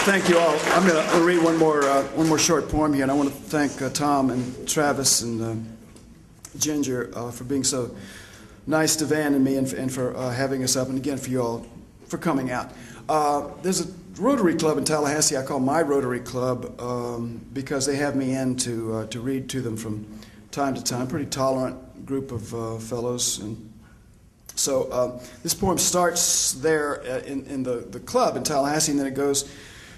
Thank you all. I'm going to read one more short poem here, and I want to thank Tom and Travis and Ginger for being so nice to Van and me, and for having us up, and again for you all for coming out. There's a Rotary Club in Tallahassee I call my Rotary Club because they have me in to read to them from time to time. Pretty tolerant group of fellows. And so this poem starts there in the club in Tallahassee, and then it goes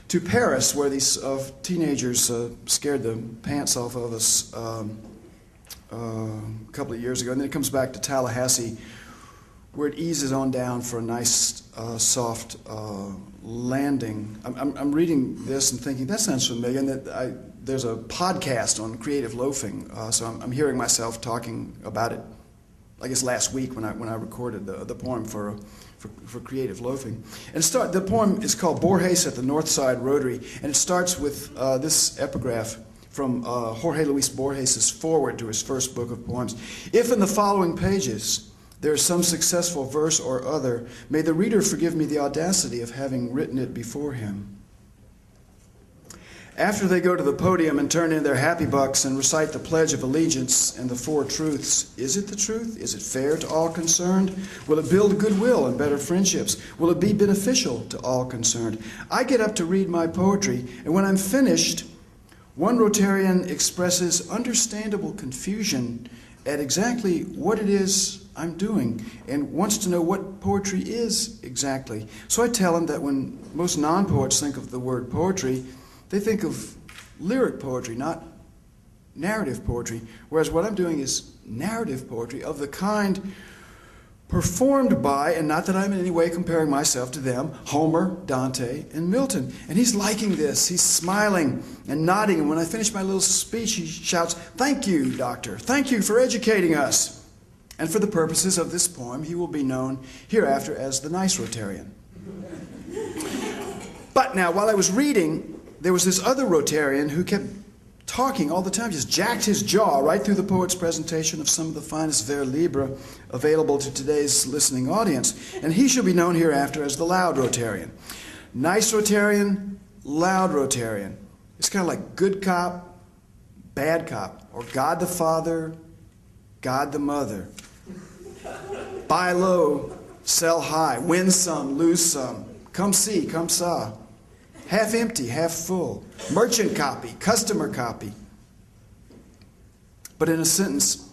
to Paris, where these teenagers scared the pants off of us a couple of years ago. And then it comes back to Tallahassee, where it eases on down for a nice, soft landing. I'm reading this and thinking, that sounds familiar, and that there's a podcast on creative loafing, so I'm hearing myself talking about it, I guess last week when I recorded the poem for creative loafing. And the poem is called Borges at the Northside Rotary, and it starts with this epigraph from Jorge Luis Borges' foreword to his first book of poems. If in the following pages there is some successful verse or other, may the reader forgive me the audacity of having written it before him. After they go to the podium and turn in their happy bucks and recite the Pledge of Allegiance and the Four Truths, is it the truth? Is it fair to all concerned? Will it build goodwill and better friendships? Will it be beneficial to all concerned? I get up to read my poetry, and when I'm finished, one Rotarian expresses understandable confusion at exactly what it is I'm doing and wants to know what poetry is exactly. So I tell him that when most non-poets think of the word poetry, they think of lyric poetry, not narrative poetry, whereas what I'm doing is narrative poetry of the kind performed by, and not that I'm in any way comparing myself to them, Homer, Dante, and Milton. And he's liking this. He's smiling and nodding. And when I finish my little speech, he shouts, "Thank you, Doctor. Thank you for educating us." And for the purposes of this poem, he will be known hereafter as the Nice Rotarian. But now, while I was reading, there was this other Rotarian who kept talking all the time, just jacked his jaw right through the poet's presentation of some of the finest vers libre available to today's listening audience. And he shall be known hereafter as the Loud Rotarian. Nice Rotarian, Loud Rotarian. It's kind of like good cop, bad cop, or God the Father, God the Mother. Buy low, sell high, win some, lose some, come see, come saw. Half empty, half full. Merchant copy, customer copy. But in a sense,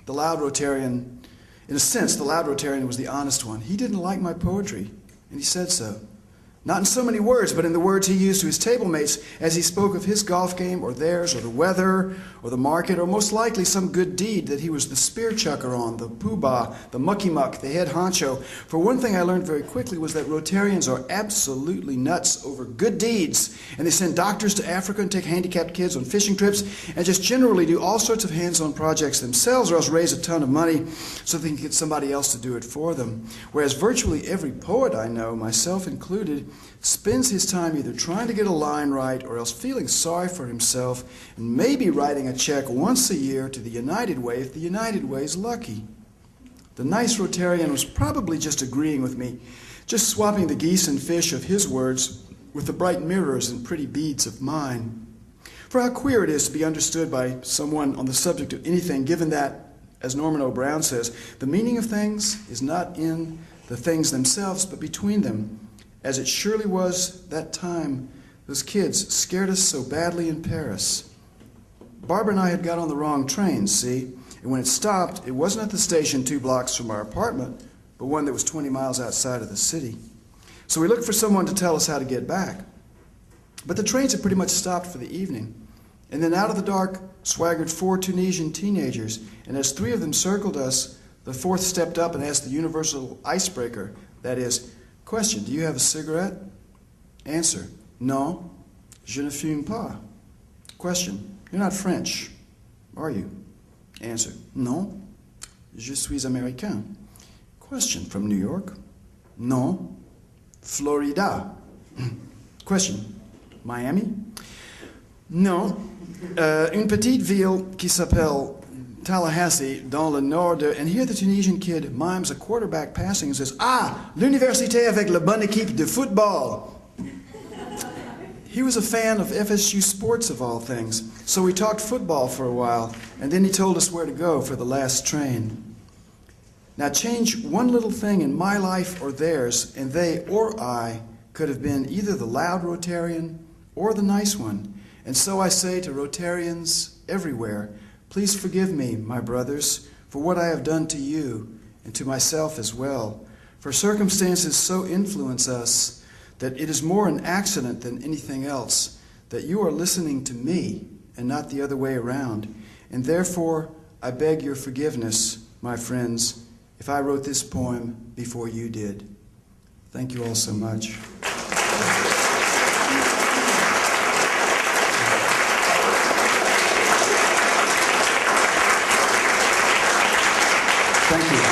the Loud Rotarian was the honest one. He didn't like my poetry, and he said so. Not in so many words, but in the words he used to his table mates as he spoke of his golf game or theirs or the weather or the market or most likely some good deed that he was the spear chucker on, the poobah, the mucky muck, the head honcho. For one thing I learned very quickly was that Rotarians are absolutely nuts over good deeds, and they send doctors to Africa and take handicapped kids on fishing trips and just generally do all sorts of hands-on projects themselves or else raise a ton of money so they can get somebody else to do it for them. Whereas virtually every poet I know, myself included, spends his time either trying to get a line right or else feeling sorry for himself and maybe writing a check once a year to the United Way if the United Way's lucky. The Nice Rotarian was probably just agreeing with me, just swapping the geese and fish of his words with the bright mirrors and pretty beads of mine. For how queer it is to be understood by someone on the subject of anything, given that, as Norman O. Brown says, the meaning of things is not in the things themselves, but between them. As it surely was that time those kids scared us so badly in Paris. Barbara and I had got on the wrong train, see? And when it stopped, it wasn't at the station 2 blocks from our apartment, but one that was 20 miles outside of the city. So we looked for someone to tell us how to get back. But the trains had pretty much stopped for the evening. And then out of the dark swaggered 4 Tunisian teenagers, and as 3 of them circled us, the 4th stepped up and asked the universal icebreaker, that is, question, do you have a cigarette? Answer, non, je ne fume pas. Question, you're not French, are you? Answer, non, je suis américain. Question, from New York? Non, Florida. Question, Miami? Non, une petite ville qui s'appelle Tallahassee, dans le nord de... And here the Tunisian kid mimes a quarterback passing and says, "Ah, l'université avec la bonne équipe de football." He was a fan of FSU sports, of all things, so we talked football for a while, and then he told us where to go for the last train. Now change one little thing in my life or theirs, and they or I could have been either the loud Rotarian or the nice one. And so I say to Rotarians everywhere, please forgive me, my brothers, for what I have done to you, and to myself as well. For circumstances so influence us that it is more an accident than anything else, that you are listening to me and not the other way around. And therefore, I beg your forgiveness, my friends, if I wrote this poem before you did. Thank you all so much. Thank you.